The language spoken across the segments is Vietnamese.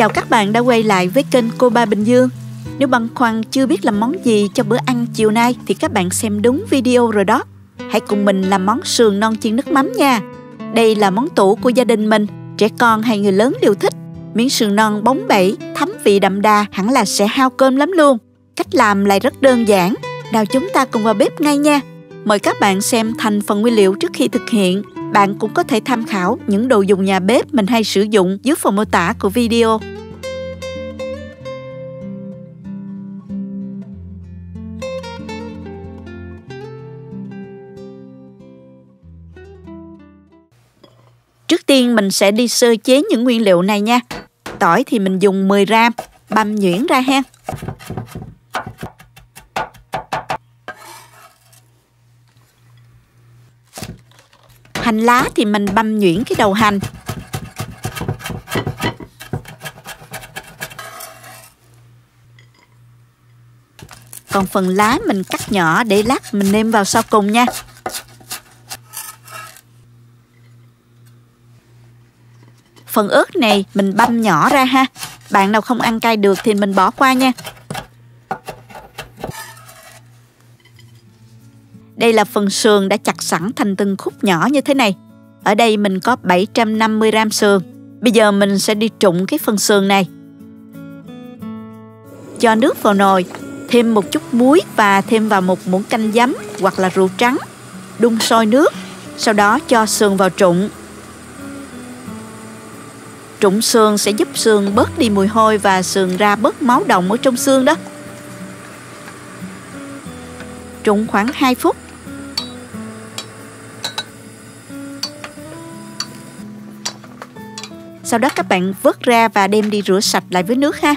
Chào các bạn đã quay lại với kênh Cô Ba Bình Dương. Nếu băn khoăn chưa biết làm món gì cho bữa ăn chiều nay thì các bạn xem đúng video rồi đó. Hãy cùng mình làm món sườn non chiên nước mắm nha. Đây là món tủ của gia đình mình, trẻ con hay người lớn đều thích. Miếng sườn non bóng bẩy, thấm vị đậm đà hẳn là sẽ hao cơm lắm luôn. Cách làm lại rất đơn giản. Nào chúng ta cùng vào bếp ngay nha. Mời các bạn xem thành phần nguyên liệu trước khi thực hiện. Bạn cũng có thể tham khảo những đồ dùng nhà bếp mình hay sử dụng dưới phần mô tả của video. Trước tiên mình sẽ đi sơ chế những nguyên liệu này nha. Tỏi thì mình dùng 10 gram, băm nhuyễn ra ha. Hành lá thì mình băm nhuyễn cái đầu hành. Còn phần lá mình cắt nhỏ để lát mình nêm vào sau cùng nha. Phần ớt này mình băm nhỏ ra ha. Bạn nào không ăn cay được thì mình bỏ qua nha. Đây là phần sườn đã chặt sẵn thành từng khúc nhỏ như thế này. Ở đây mình có 750 gram sườn. Bây giờ mình sẽ đi trụng cái phần sườn này. Cho nước vào nồi, thêm một chút muối và thêm vào một muỗng canh giấm hoặc là rượu trắng. Đun sôi nước, sau đó cho sườn vào trụng. Trụng sườn sẽ giúp sườn bớt đi mùi hôi và sườn ra bớt máu động ở trong xương đó. Trụng khoảng 2 phút. Sau đó các bạn vớt ra và đem đi rửa sạch lại với nước ha.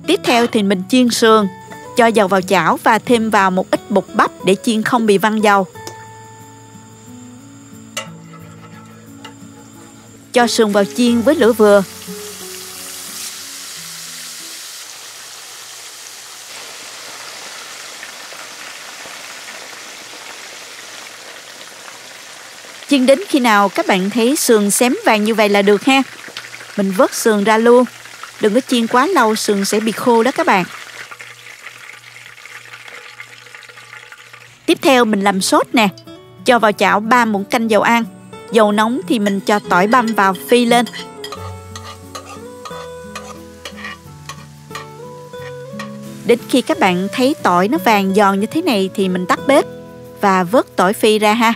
Tiếp theo thì mình chiên sườn. Cho dầu vào chảo và thêm vào một ít bột bắp để chiên không bị văng dầu. Cho sườn vào chiên với lửa vừa. Chiên đến khi nào các bạn thấy sườn xém vàng như vậy là được ha. Mình vớt sườn ra luôn. Đừng có chiên quá lâu, sườn sẽ bị khô đó các bạn. Tiếp theo mình làm sốt nè. Cho vào chảo 3 muỗng canh dầu ăn. Dầu nóng thì mình cho tỏi băm vào phi lên. Đến khi các bạn thấy tỏi nó vàng giòn như thế này thì mình tắt bếp và vớt tỏi phi ra ha.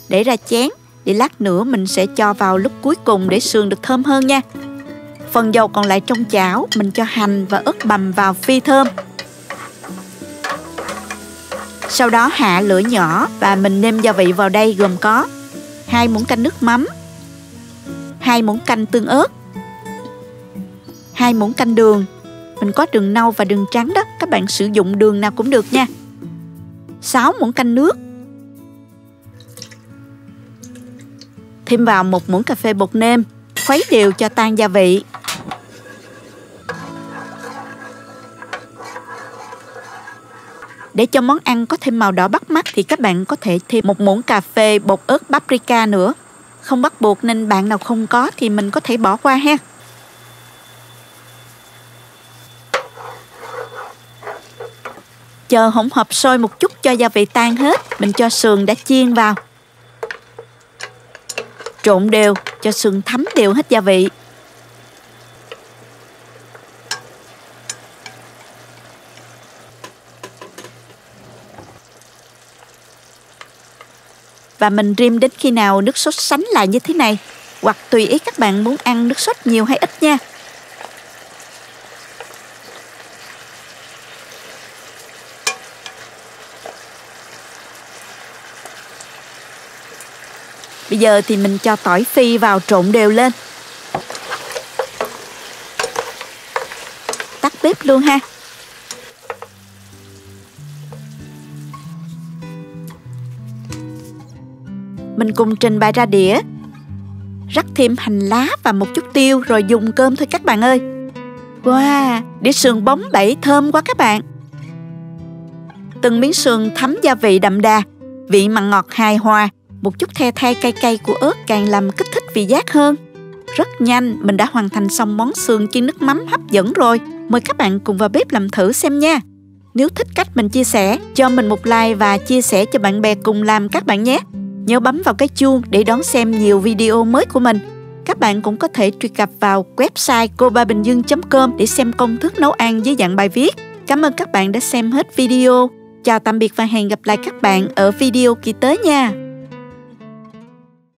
Để ra chén, để lát nữa mình sẽ cho vào lúc cuối cùng để sườn được thơm hơn nha. Phần dầu còn lại trong chảo mình cho hành và ớt bằm vào phi thơm. Sau đó hạ lửa nhỏ và mình nêm gia vị vào đây gồm có 2 muỗng canh nước mắm, 2 muỗng canh tương ớt, 2 muỗng canh đường. Mình có đường nâu và đường trắng đó, các bạn sử dụng đường nào cũng được nha. 6 muỗng canh nước. Thêm vào 1 muỗng cà phê bột nêm, khuấy đều cho tan gia vị. Để cho món ăn có thêm màu đỏ bắt mắt thì các bạn có thể thêm 1 muỗng cà phê bột ớt paprika nữa. Không bắt buộc nên bạn nào không có thì mình có thể bỏ qua ha. Chờ hỗn hợp sôi một chút cho gia vị tan hết, mình cho sườn đã chiên vào. Trộn đều cho sườn thấm đều hết gia vị. Và mình rim đến khi nào nước sốt sánh lại như thế này. Hoặc tùy ý các bạn muốn ăn nước sốt nhiều hay ít nha. Bây giờ thì mình cho tỏi phi vào trộn đều lên. Tắt bếp luôn ha. Mình cùng trình bày ra đĩa. Rắc thêm hành lá và một chút tiêu rồi dùng cơm thôi các bạn ơi. Wow, đĩa sườn bóng bẩy thơm quá các bạn. Từng miếng sườn thấm gia vị đậm đà. Vị mặn ngọt hài hòa, một chút the thé cay cay của ớt càng làm kích thích vị giác hơn. Rất nhanh, mình đã hoàn thành xong món sườn chiên nước mắm hấp dẫn rồi. Mời các bạn cùng vào bếp làm thử xem nha. Nếu thích cách mình chia sẻ, cho mình một like và chia sẻ cho bạn bè cùng làm các bạn nhé. Nhớ bấm vào cái chuông để đón xem nhiều video mới của mình. Các bạn cũng có thể truy cập vào website cobabình-dương.com để xem công thức nấu ăn dưới dạng bài viết. Cảm ơn các bạn đã xem hết video. Chào tạm biệt và hẹn gặp lại các bạn ở video kỳ tới nha.